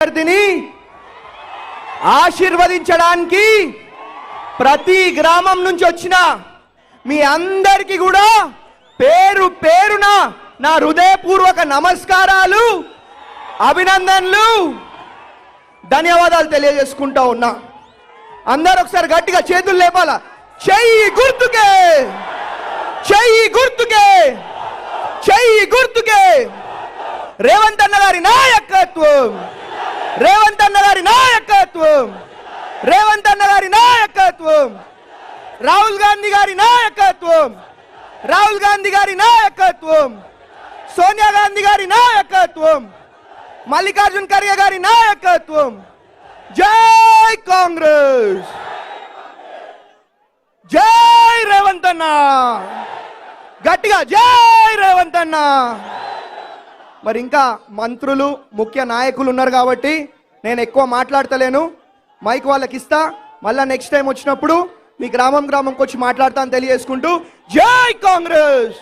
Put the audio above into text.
అభ్యర్థిని ఆశీర్వదించడానికి ప్రతి గ్రామం నుంచి వచ్చిన మీ అందరికీ కూడా పేరు పేరున నా హృదయపూర్వక నమస్కారాలు, అభినందనలు, ధన్యవాదాలు తెలియజేసుకుంటా ఉన్నా. అందరూ ఒకసారి గట్టిగా చేతులు లేపాల. చెయ్యి గుర్తుకే, చెయ్యి గుర్తుకే, చెయ్యి గుర్తుకే. రేవంత్ అన్న గారి నాయకత్వం, రేవంత్ అన్న గారి నాయకత్వం, రేవంత్ అన్న గారి నాయకత్వం, రాహుల్ గాంధీ గారి నాయకత్వం, రాహుల్ గాంధీ గారి నాయకత్వం, సోనియా గాంధీ గారి నాయకత్వం, మల్లికార్జున్ ఖర్గే గారి నాయకత్వం. జై కాంగ్రెస్, జై రేవంత్ అన్న, గట్టిగా జై రేవంత్ అన్న. మరి ఇంకా మంత్రులు, ముఖ్య నాయకులు ఉన్నారు కాబట్టి నేను ఎక్కువ మాట్లాడతలేను. మైక్ వాళ్ళకి ఇస్తా. మళ్ళా నెక్స్ట్ టైం వచ్చినప్పుడు మీ గ్రామంకి వచ్చి మాట్లాడతాను తెలియజేసుకుంటూ జై కాంగ్రెస్.